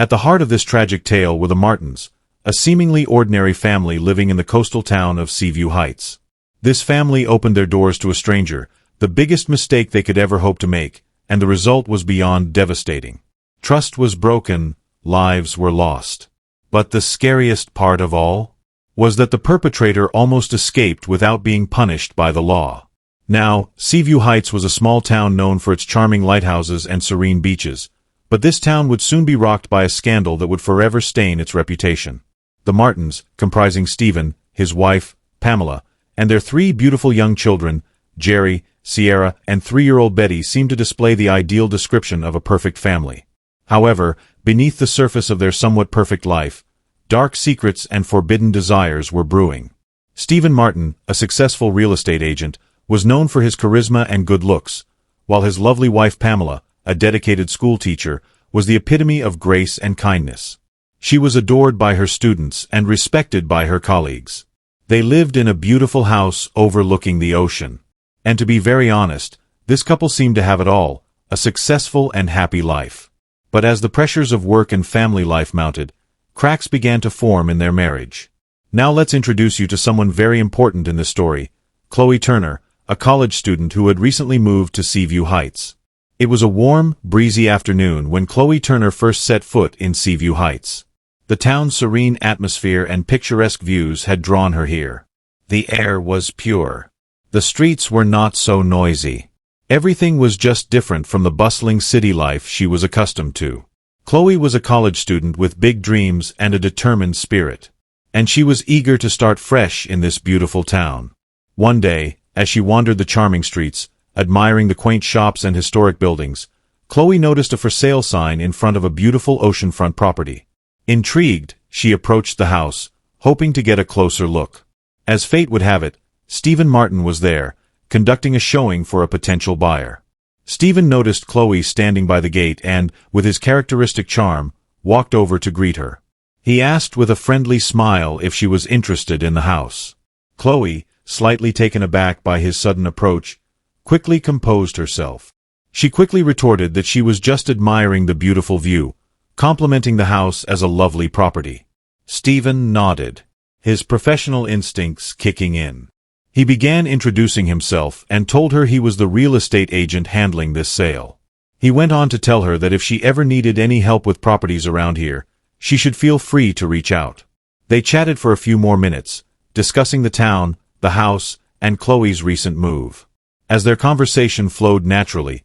At the heart of this tragic tale were the Martins, a seemingly ordinary family living in the coastal town of Seaview Heights. This family opened their doors to a stranger, the biggest mistake they could ever hope to make, and the result was beyond devastating. Trust was broken, lives were lost. But the scariest part of all was that the perpetrator almost escaped without being punished by the law. Now, Seaview Heights was a small town known for its charming lighthouses and serene beaches, but this town would soon be rocked by a scandal that would forever stain its reputation. The Martins, comprising Stephen, his wife, Pamela, and their 3 beautiful young children, Jerry, Sierra, and 3-year-old Betty, seemed to display the ideal description of a perfect family. However, beneath the surface of their somewhat perfect life, dark secrets and forbidden desires were brewing. Stephen Martin, a successful real estate agent, was known for his charisma and good looks, while his lovely wife Pamela, a dedicated school teacher, was the epitome of grace and kindness. She was adored by her students and respected by her colleagues. They lived in a beautiful house overlooking the ocean. And to be very honest, this couple seemed to have it all, a successful and happy life. But as the pressures of work and family life mounted, cracks began to form in their marriage. Now let's introduce you to someone very important in this story, Khloe Turner, a college student who had recently moved to Seaview Heights. It was a warm, breezy afternoon when Khloe Turner first set foot in Seaview Heights. The town's serene atmosphere and picturesque views had drawn her here. The air was pure. The streets were not so noisy. Everything was just different from the bustling city life she was accustomed to. Khloe was a college student with big dreams and a determined spirit. And she was eager to start fresh in this beautiful town. One day, as she wandered the charming streets, admiring the quaint shops and historic buildings, Khloe noticed a for-sale sign in front of a beautiful oceanfront property. Intrigued, she approached the house, hoping to get a closer look. As fate would have it, Stephen Martin was there, conducting a showing for a potential buyer. Stephen noticed Khloe standing by the gate and, with his characteristic charm, walked over to greet her. He asked with a friendly smile if she was interested in the house. Khloe, slightly taken aback by his sudden approach, quickly composed herself. She quickly retorted that she was just admiring the beautiful view, complimenting the house as a lovely property. Stephen nodded, his professional instincts kicking in. He began introducing himself and told her he was the real estate agent handling this sale. He went on to tell her that if she ever needed any help with properties around here, she should feel free to reach out. They chatted for a few more minutes, discussing the town, the house, and Khloe's recent move. As their conversation flowed naturally,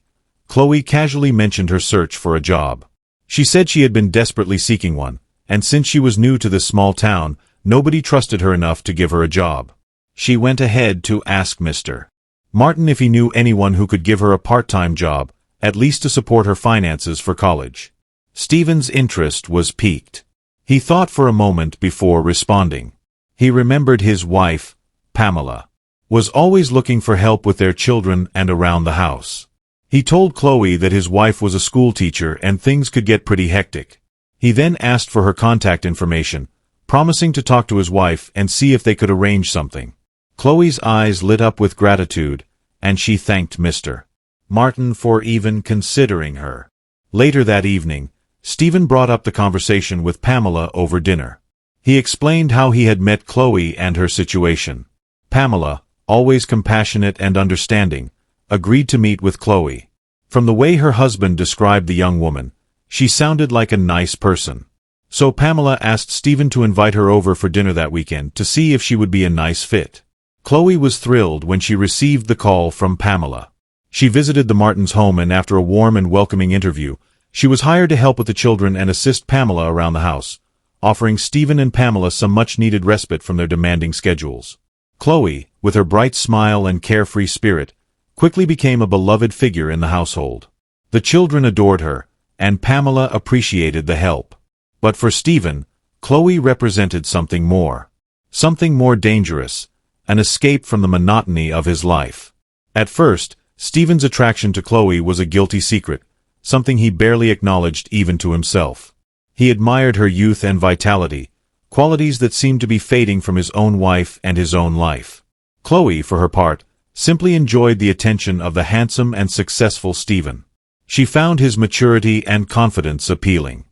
Khloe casually mentioned her search for a job. She said she had been desperately seeking one, and since she was new to this small town, nobody trusted her enough to give her a job. She went ahead to ask Mr. Martin if he knew anyone who could give her a part-time job, at least to support her finances for college. Stephen's interest was piqued. He thought for a moment before responding. He remembered his wife, Pamela, was always looking for help with their children and around the house. He told Khloe that his wife was a school teacher and things could get pretty hectic. He then asked for her contact information, promising to talk to his wife and see if they could arrange something. Khloe's eyes lit up with gratitude, and she thanked Mr. Martin for even considering her. Later that evening, Stephen brought up the conversation with Pamela over dinner. He explained how he had met Khloe and her situation. Pamela, always compassionate and understanding, agreed to meet with Khloe. From the way her husband described the young woman, she sounded like a nice person. So Pamela asked Stephen to invite her over for dinner that weekend to see if she would be a nice fit. Khloe was thrilled when she received the call from Pamela. She visited the Martins' home and after a warm and welcoming interview, she was hired to help with the children and assist Pamela around the house, offering Stephen and Pamela some much-needed respite from their demanding schedules. Khloe, with her bright smile and carefree spirit, quickly became a beloved figure in the household. The children adored her, and Pamela appreciated the help. But for Stephen, Khloe represented something more dangerous, an escape from the monotony of his life. At first, Stephen's attraction to Khloe was a guilty secret, something he barely acknowledged even to himself. He admired her youth and vitality, qualities that seemed to be fading from his own wife and his own life. Khloe, for her part, simply enjoyed the attention of the handsome and successful Stephen. She found his maturity and confidence appealing.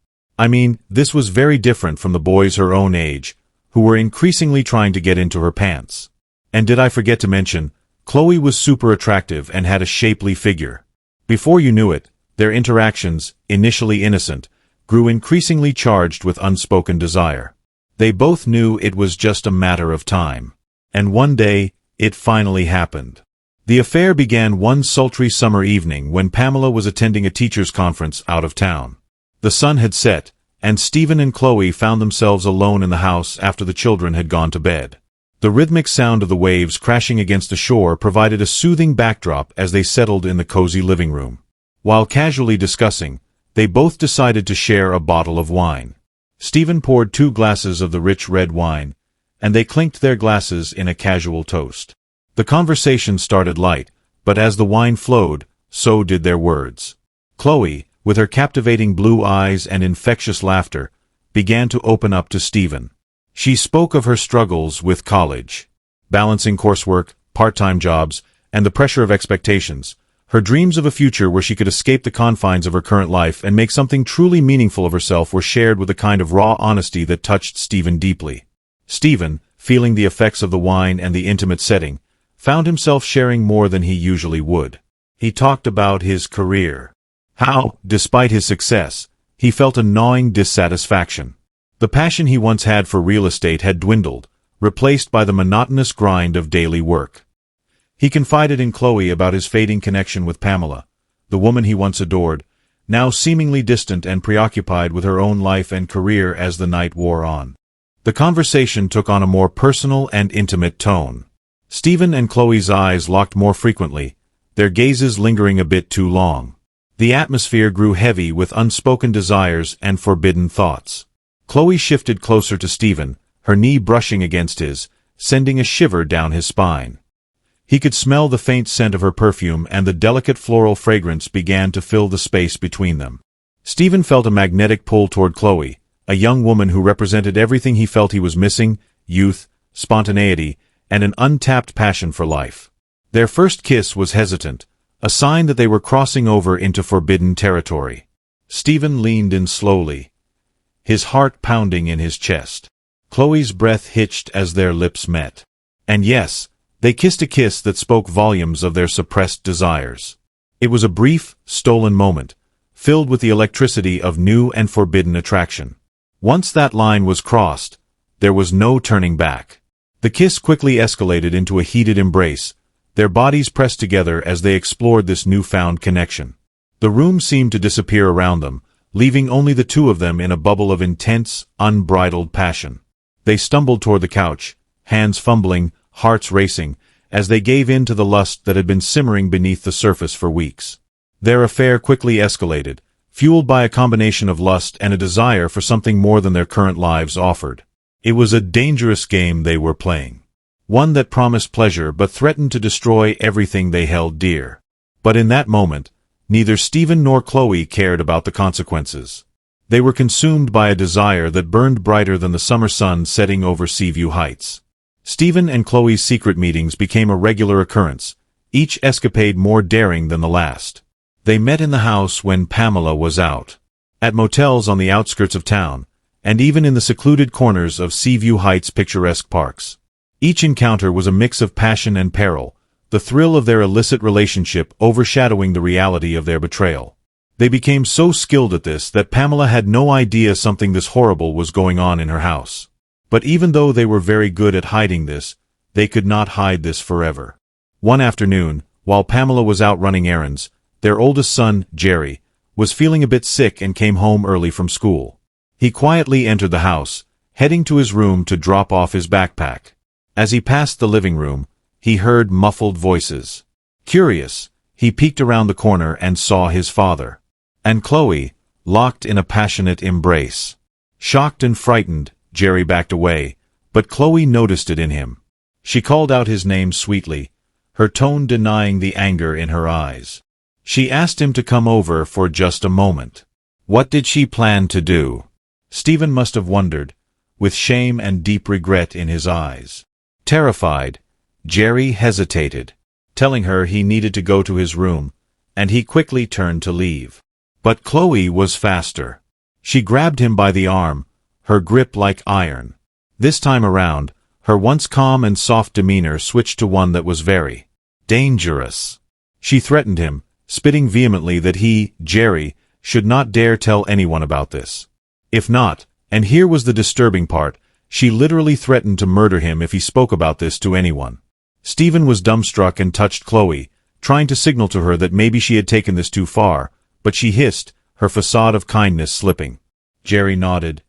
I mean, this was very different from the boys her own age, who were increasingly trying to get into her pants. And did I forget to mention, Khloe was super attractive and had a shapely figure. Before you knew it, their interactions, initially innocent, grew increasingly charged with unspoken desire. They both knew it was just a matter of time. And one day, it finally happened. The affair began one sultry summer evening when Pamela was attending a teachers' conference out of town. The sun had set, and Stephen and Khloe found themselves alone in the house after the children had gone to bed. The rhythmic sound of the waves crashing against the shore provided a soothing backdrop as they settled in the cozy living room. While casually discussing, they both decided to share a bottle of wine. Stephen poured 2 glasses of the rich red wine, and they clinked their glasses in a casual toast. The conversation started light, but as the wine flowed, so did their words. Khloe, with her captivating blue eyes and infectious laughter, began to open up to Stephen. She spoke of her struggles with college, balancing coursework, part-time jobs, and the pressure of expectations. Her dreams of a future where she could escape the confines of her current life and make something truly meaningful of herself were shared with a kind of raw honesty that touched Stephen deeply. Stephen, feeling the effects of the wine and the intimate setting, found himself sharing more than he usually would. He talked about his career. How, despite his success, he felt a gnawing dissatisfaction. The passion he once had for real estate had dwindled, replaced by the monotonous grind of daily work. He confided in Khloe about his fading connection with Pamela, the woman he once adored, now seemingly distant and preoccupied with her own life and career as the night wore on. The conversation took on a more personal and intimate tone. Stephen and Khloe's eyes locked more frequently, their gazes lingering a bit too long. The atmosphere grew heavy with unspoken desires and forbidden thoughts. Khloe shifted closer to Stephen, her knee brushing against his, sending a shiver down his spine. He could smell the faint scent of her perfume, and the delicate floral fragrance began to fill the space between them. Stephen felt a magnetic pull toward Khloe, a young woman who represented everything he felt he was missing: youth, spontaneity, and an untapped passion for life. Their first kiss was hesitant, a sign that they were crossing over into forbidden territory. Stephen leaned in slowly, his heart pounding in his chest. Khloe's breath hitched as their lips met. And yes, they kissed a kiss that spoke volumes of their suppressed desires. It was a brief, stolen moment, filled with the electricity of new and forbidden attraction. Once that line was crossed, there was no turning back. The kiss quickly escalated into a heated embrace, their bodies pressed together as they explored this newfound connection. The room seemed to disappear around them, leaving only the two of them in a bubble of intense, unbridled passion. They stumbled toward the couch, hands fumbling, hearts racing, as they gave in to the lust that had been simmering beneath the surface for weeks. Their affair quickly escalated, fueled by a combination of lust and a desire for something more than their current lives offered. It was a dangerous game they were playing. One that promised pleasure but threatened to destroy everything they held dear. But in that moment, neither Stephen nor Khloe cared about the consequences. They were consumed by a desire that burned brighter than the summer sun setting over Seaview Heights. Stephen and Khloe's secret meetings became a regular occurrence, each escapade more daring than the last. They met in the house when Pamela was out, at motels on the outskirts of town, and even in the secluded corners of Seaview Heights' picturesque parks. Each encounter was a mix of passion and peril, the thrill of their illicit relationship overshadowing the reality of their betrayal. They became so skilled at this that Pamela had no idea something this horrible was going on in her house. But even though they were very good at hiding this, they could not hide this forever. One afternoon, while Pamela was out running errands, their oldest son, Jerry, was feeling a bit sick and came home early from school. He quietly entered the house, heading to his room to drop off his backpack. As he passed the living room, he heard muffled voices. Curious, he peeked around the corner and saw his father and Khloe, locked in a passionate embrace. Shocked and frightened, Jerry backed away, but Khloe noticed it in him. She called out his name sweetly, her tone denying the anger in her eyes. She asked him to come over for just a moment. What did she plan to do? Stephen must have wondered, with shame and deep regret in his eyes. Terrified, Jerry hesitated, telling her he needed to go to his room, and he quickly turned to leave. But Khloe was faster. She grabbed him by the arm, her grip like iron. This time around, her once calm and soft demeanor switched to one that was very dangerous. She threatened him, spitting vehemently that he, Jerry, should not dare tell anyone about this. If not, and here was the disturbing part, she literally threatened to murder him if he spoke about this to anyone. Stephen was dumbstruck and touched Khloe, trying to signal to her that maybe she had taken this too far, but she hissed, her facade of kindness slipping. Jerry nodded,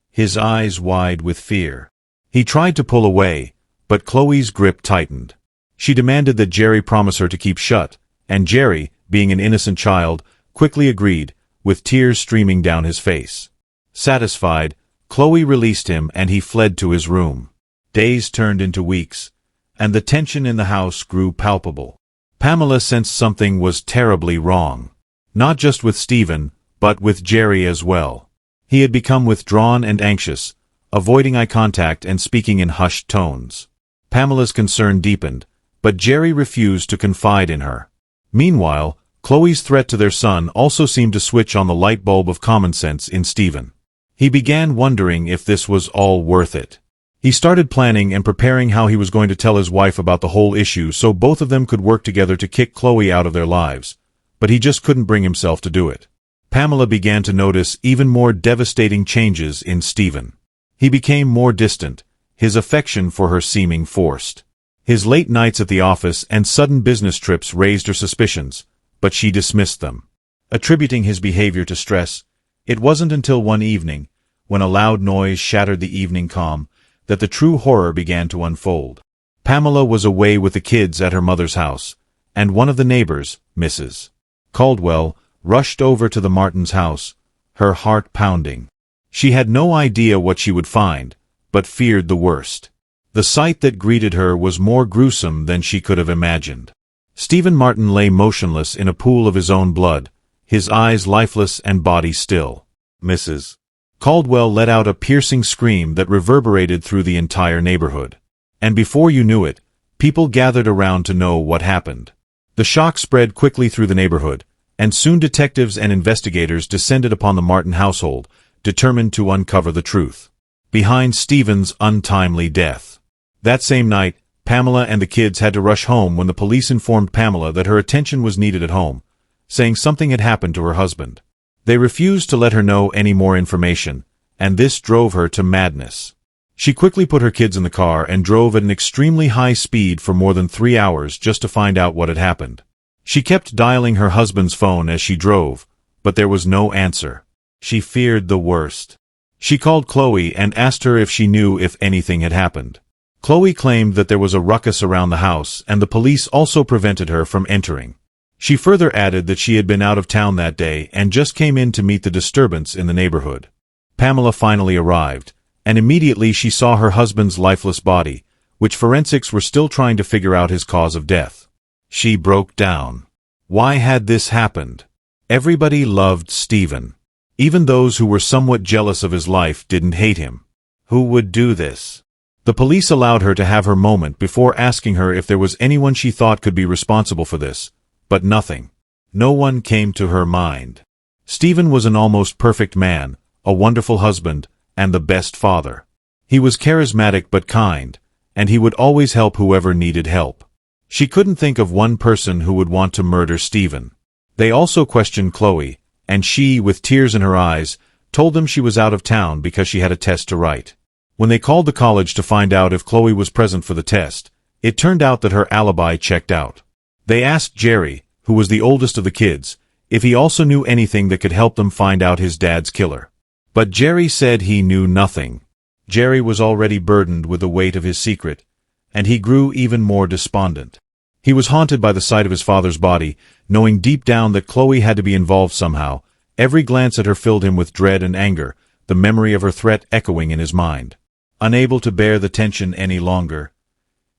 his eyes wide with fear. He tried to pull away, but Khloe's grip tightened. She demanded that Jerry promise her to keep shut, and Jerry, being an innocent child, quickly agreed, with tears streaming down his face. Satisfied, Khloe released him and he fled to his room. Days turned into weeks, and the tension in the house grew palpable. Pamela sensed something was terribly wrong. Not just with Stephen, but with Jerry as well. He had become withdrawn and anxious, avoiding eye contact and speaking in hushed tones. Pamela's concern deepened, but Jerry refused to confide in her. Meanwhile, Khloe's threat to their son also seemed to switch on the light bulb of common sense in Stephen. He began wondering if this was all worth it. He started planning and preparing how he was going to tell his wife about the whole issue so both of them could work together to kick Khloe out of their lives, but he just couldn't bring himself to do it. Pamela began to notice even more devastating changes in Stephen. He became more distant, his affection for her seeming forced. His late nights at the office and sudden business trips raised her suspicions, but she dismissed them. Attributing his behavior to stress, it wasn't until one evening, when a loud noise shattered the evening calm, that the true horror began to unfold. Pamela was away with the kids at her mother's house, and one of the neighbors, Mrs. Caldwell, rushed over to the Martins' house, her heart pounding. She had no idea what she would find, but feared the worst. The sight that greeted her was more gruesome than she could have imagined. Stephen Martin lay motionless in a pool of his own blood, his eyes lifeless and body still. Mrs. Caldwell let out a piercing scream that reverberated through the entire neighborhood. And before you knew it, people gathered around to know what happened. The shock spread quickly through the neighborhood, and soon detectives and investigators descended upon the Martin household, determined to uncover the truth behind Stephen's untimely death. That same night, Pamela and the kids had to rush home when the police informed Pamela that her attention was needed at home, saying something had happened to her husband. They refused to let her know any more information, and this drove her to madness. She quickly put her kids in the car and drove at an extremely high speed for more than 3 hours just to find out what had happened. She kept dialing her husband's phone as she drove, but there was no answer. She feared the worst. She called Khloe and asked her if she knew if anything had happened. Khloe claimed that there was a ruckus around the house and the police also prevented her from entering. She further added that she had been out of town that day and just came in to meet the disturbance in the neighborhood. Pamela finally arrived, and immediately she saw her husband's lifeless body, which forensics were still trying to figure out his cause of death. She broke down. Why had this happened? Everybody loved Stephen. Even those who were somewhat jealous of his life didn't hate him. Who would do this? The police allowed her to have her moment before asking her if there was anyone she thought could be responsible for this. But nothing. No one came to her mind. Stephen was an almost perfect man, a wonderful husband, and the best father. He was charismatic but kind, and he would always help whoever needed help. She couldn't think of one person who would want to murder Stephen. They also questioned Khloe, and she, with tears in her eyes, told them she was out of town because she had a test to write. When they called the college to find out if Khloe was present for the test, it turned out that her alibi checked out. They asked Jerry, who was the oldest of the kids, if he also knew anything that could help them find out his dad's killer. But Jerry said he knew nothing. Jerry was already burdened with the weight of his secret, and he grew even more despondent. He was haunted by the sight of his father's body, knowing deep down that Khloe had to be involved somehow. Every glance at her filled him with dread and anger, the memory of her threat echoing in his mind. Unable to bear the tension any longer,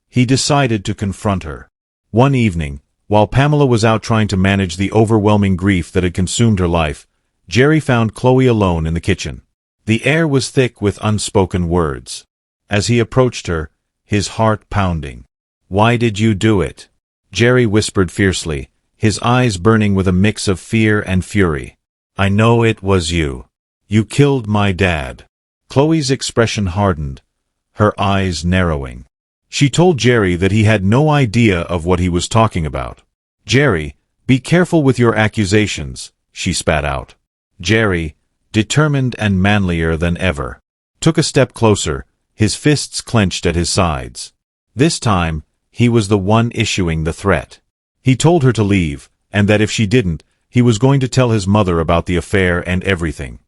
he decided to confront her. One evening, while Pamela was out trying to manage the overwhelming grief that had consumed her life, Jerry found Khloe alone in the kitchen. The air was thick with unspoken words. As he approached her, his heart pounding. "Why did you do it?" Jerry whispered fiercely, his eyes burning with a mix of fear and fury. "I know it was you. You killed my dad. Khloe's expression hardened, her eyes narrowing. She told Jerry that he had no idea of what he was talking about. Jerry, be careful with your accusations, she spat out. Jerry, determined and manlier than ever, took a step closer, his fists clenched at his sides. This time, he was the one issuing the threat. He told her to leave, and that if she didn't, he was going to tell his mother about the affair and everything.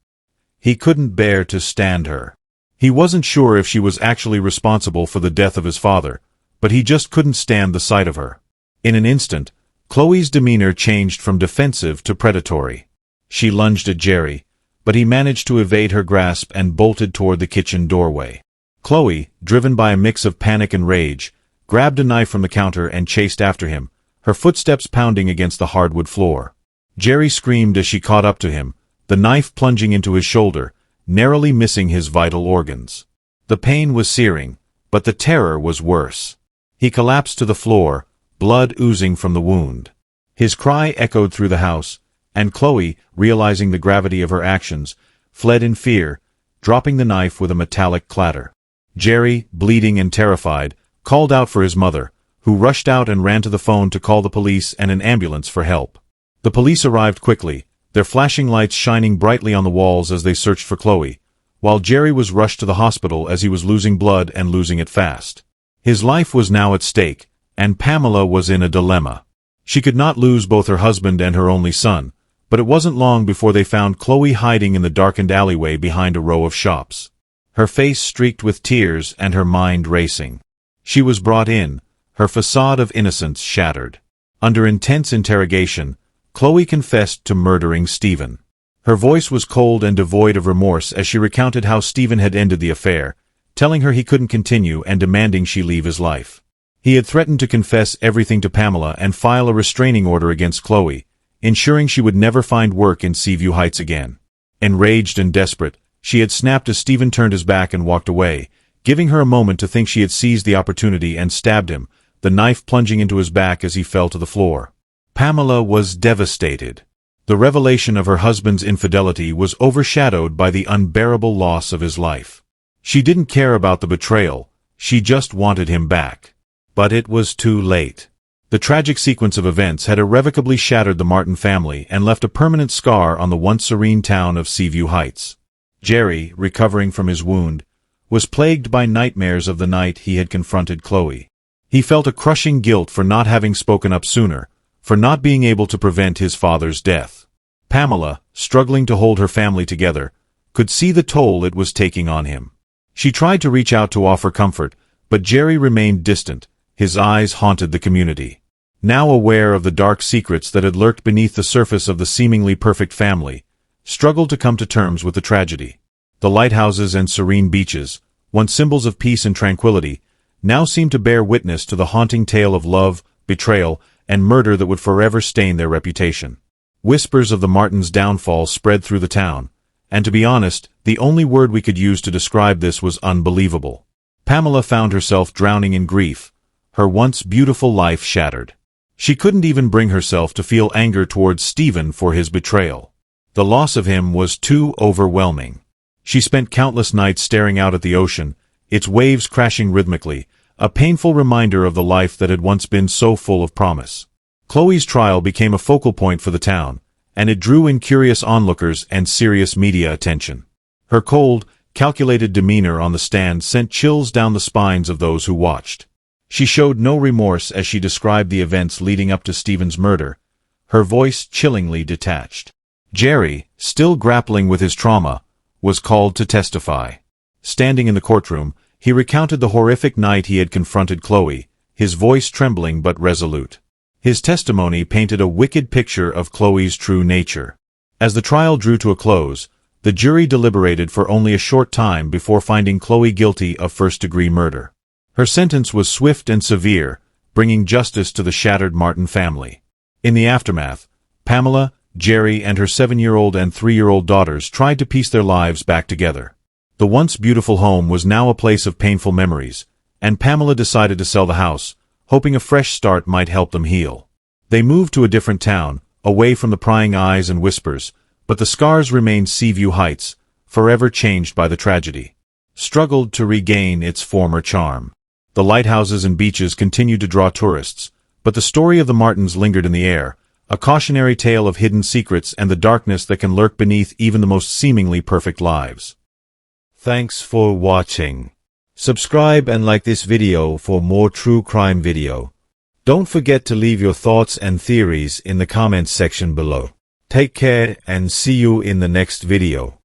He couldn't bear to stand her. He wasn't sure if she was actually responsible for the death of his father, but he just couldn't stand the sight of her. In an instant, Khloe's demeanor changed from defensive to predatory. She lunged at Jerry, but he managed to evade her grasp and bolted toward the kitchen doorway. Khloe, driven by a mix of panic and rage, grabbed a knife from the counter and chased after him, her footsteps pounding against the hardwood floor. Jerry screamed as she caught up to him, the knife plunging into his shoulder, narrowly missing his vital organs. The pain was searing, but the terror was worse. He collapsed to the floor, blood oozing from the wound. His cry echoed through the house, and Khloe, realizing the gravity of her actions, fled in fear, dropping the knife with a metallic clatter. Jerry, bleeding and terrified, called out for his mother, who rushed out and ran to the phone to call the police and an ambulance for help. The police arrived quickly, their flashing lights shining brightly on the walls as they searched for Khloe, while Jerry was rushed to the hospital as he was losing blood and losing it fast. His life was now at stake, and Pamela was in a dilemma. She could not lose both her husband and her only son, but it wasn't long before they found Khloe hiding in the darkened alleyway behind a row of shops. Her face streaked with tears and her mind racing. She was brought in, her facade of innocence shattered. Under intense interrogation, Khloe confessed to murdering Stephen. Her voice was cold and devoid of remorse as she recounted how Stephen had ended the affair, telling her he couldn't continue and demanding she leave his life. He had threatened to confess everything to Pamela and file a restraining order against Khloe, ensuring she would never find work in Seaview Heights again. Enraged and desperate, she had snapped as Stephen turned his back and walked away, giving her a moment to think she had seized the opportunity and stabbed him, the knife plunging into his back as he fell to the floor. Pamela was devastated. The revelation of her husband's infidelity was overshadowed by the unbearable loss of his life. She didn't care about the betrayal, she just wanted him back. But it was too late. The tragic sequence of events had irrevocably shattered the Martin family and left a permanent scar on the once serene town of Seaview Heights. Jerry, recovering from his wound, was plagued by nightmares of the night he had confronted Khloe. He felt a crushing guilt for not having spoken up sooner, for not being able to prevent his father's death. Pamela, struggling to hold her family together, could see the toll it was taking on him. She tried to reach out to offer comfort, but Jerry remained distant, his eyes haunted the community. Now aware of the dark secrets that had lurked beneath the surface of the seemingly perfect family, struggled to come to terms with the tragedy. The lighthouses and serene beaches, once symbols of peace and tranquility, now seemed to bear witness to the haunting tale of love, betrayal, and murder that would forever stain their reputation. Whispers of the Martins' downfall spread through the town, and to be honest, the only word we could use to describe this was unbelievable. Pamela found herself drowning in grief, her once beautiful life shattered. She couldn't even bring herself to feel anger towards Stephen for his betrayal. The loss of him was too overwhelming. She spent countless nights staring out at the ocean, its waves crashing rhythmically, a painful reminder of the life that had once been so full of promise. Khloe's trial became a focal point for the town, and it drew in curious onlookers and serious media attention. Her cold, calculated demeanor on the stand sent chills down the spines of those who watched. She showed no remorse as she described the events leading up to Stephen's murder, her voice chillingly detached. Jerry, still grappling with his trauma, was called to testify. Standing in the courtroom, he recounted the horrific night he had confronted Khloe, his voice trembling but resolute. His testimony painted a wicked picture of Khloe's true nature. As the trial drew to a close, the jury deliberated for only a short time before finding Khloe guilty of first-degree murder. Her sentence was swift and severe, bringing justice to the shattered Martin family. In the aftermath, Pamela, Jerry, and her 7-year-old and 3-year-old daughters tried to piece their lives back together. The once beautiful home was now a place of painful memories, and Pamela decided to sell the house, hoping a fresh start might help them heal. They moved to a different town, away from the prying eyes and whispers, but the scars remained Seaview Heights, forever changed by the tragedy, struggled to regain its former charm. The lighthouses and beaches continued to draw tourists, but the story of the Martins lingered in the air, a cautionary tale of hidden secrets and the darkness that can lurk beneath even the most seemingly perfect lives. Thanks for watching. Subscribe and like this video for more true crime video. Don't forget to leave your thoughts and theories in the comments section below. Take care and see you in the next video.